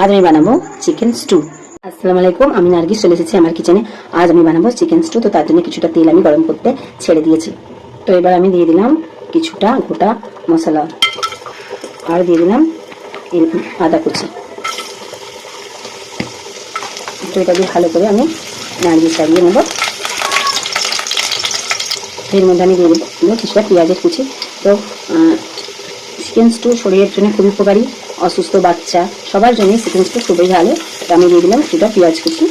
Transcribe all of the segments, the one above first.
আজ আমি বানাবো চিকেন স্টু। আসসালামু আলাইকুম, আমি নার্গিস চলে এসেছি আমার কিচেনে। আজ আমি বানাবো চিকেন স্টু। তো তার জন্য কিছুটা তেল আমি গরম করতে ছেড়ে দিয়েছি। তো এবার আমি দিয়ে দিলাম কিছুটা গোটা মশলা, আর দিয়ে দিলাম আদা কুচি। তো এটা দিয়ে ভালো করে আমি নাড়িয়ে চাড়িয়ে নেব। এর মধ্যে আমি দিয়ে দেবো কিছুটা পেঁয়াজের কুচি। তো চিকেন স্টু শরীরের জন্য খুবই উপকারী, অসুস্থ বাচ্চা সবার জন্যই চিকেন স্টু খুবই ভালো। তো আমি দিয়ে দিলাম কিছুটা পেঁয়াজ কুচি,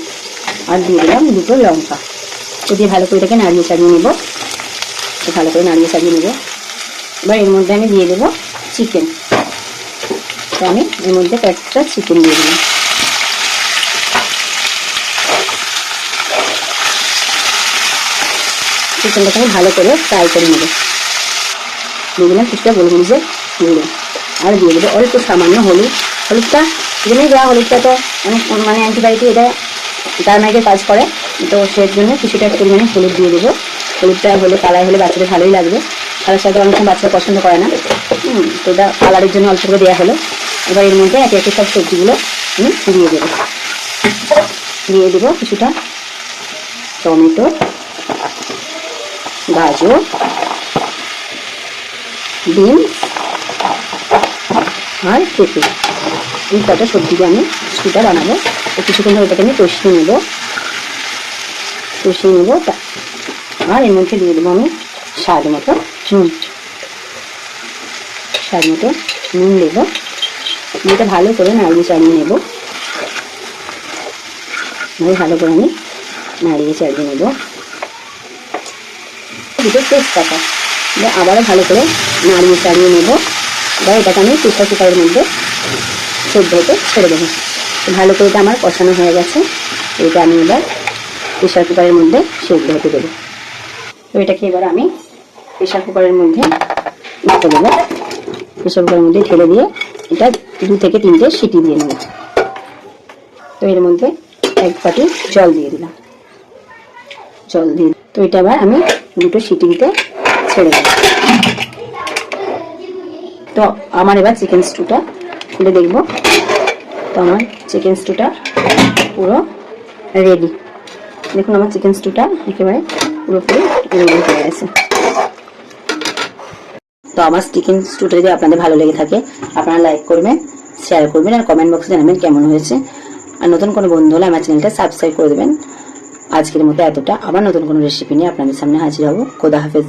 আর দিয়ে দিলাম দুটো লঙ্কা। তো দিয়ে ভালো করে এটাকে নাড়িয়ে চাড়িয়ে নেব। তো ভালো করে নাড়িয়ে চাড়িয়ে নেব। এবার এর মধ্যে আমি দিয়ে দেবো চিকেন। তো আমি এর মধ্যে কয়েকটা চিকেন দিয়ে দিলাম। চিকেনটাকে আমি ভালো করে ফ্রাই করে নেব। দিয়ে দিলাম কিছুটা গোলমরিচের গুঁড়ো, আর দিয়ে দেবো অল্প সামান্য হলুদ। হলুদটা জন্যই দেওয়া, হলুদটা তো অনেক মানে অ্যান্টিবায়োটিক, এটা টার্মারিকের কাজ করে। তো সেই জন্য কিছুটা পরিমাণে হলুদ দিয়ে দেবো। হলুদটা হলে কালার হলে বাচ্চাদের ভালোই লাগবে। কালার সাথে অনেক সময় বাচ্চারা পছন্দ করে না, তো এটা কালারের জন্য অল্প করে দেওয়া হলো। এবার এর মধ্যে একে একে সব সবজিগুলো আমি দিয়ে দেবো। দিয়ে দেবো কিছুটা টমেটো, গাজর, বিনস আর পেঁপে। এই কটা সবজি দিয়ে আমি স্টুটা বানাবো। তো কিছুক্ষণ ধরে এটাকে আমি কষিয়ে নেব। আর এর মধ্যে দিয়ে দেবো আমি স্বাদ মতো নুন দেবো। এটা ভালো করে নাড়িয়ে চাড়িয়ে নেব। ভালো করে আমি নাড়িয়ে চাড়িয়ে নেব। দুটো তেজপাতা আবারও ভালো করে নাড়িয়ে চাড়িয়ে নেব। এবার এটাকে আমি প্রেসার কুকারের মধ্যে সেদ্ধ হতে ছেড়ে দেবো। ভালো করে এটা আমার কষানো হয়ে গেছে। এটা আমি এবার প্রেসার কুকারের মধ্যে সেদ্ধ হতে দেবো। তো এটাকে এবার আমি প্রেসার কুকারের মধ্যে ঢেলে দেবো। প্রেসার কুকারের মধ্যে ঢেলে দিয়ে এটা 2 থেকে 3টে সিটি দিয়ে নেব। তো এর মধ্যে 1 বাটি জল দিয়ে দিলাম। তো এটা আবার আমি 2টো সিটি দিতে ছেড়ে দেবো। তো আমার এবার চিকেন স্টুটা খুলে দেখবো। তো আমার চিকেন স্টুটা পুরো রেডি। দেখুন আমার চিকেন স্টুটা একেবারে পুরোপুরি রেডি হয়ে গেছে। তো আমার চিকেন স্টুটা যদি আপনাদের ভালো লেগে থাকে, আপনারা লাইক করবেন, শেয়ার করবেন, আর কমেন্ট বক্সে জানাবেন কেমন হয়েছে। আর নতুন কোনো বন্ধু হলে আমার চ্যানেলটা সাবস্ক্রাইব করে দেবেন। আজকের মতো এতটা। আবার নতুন কোনো রেসিপি নিয়ে আপনাদের সামনে হাজির হব। খোদা হাফেজ।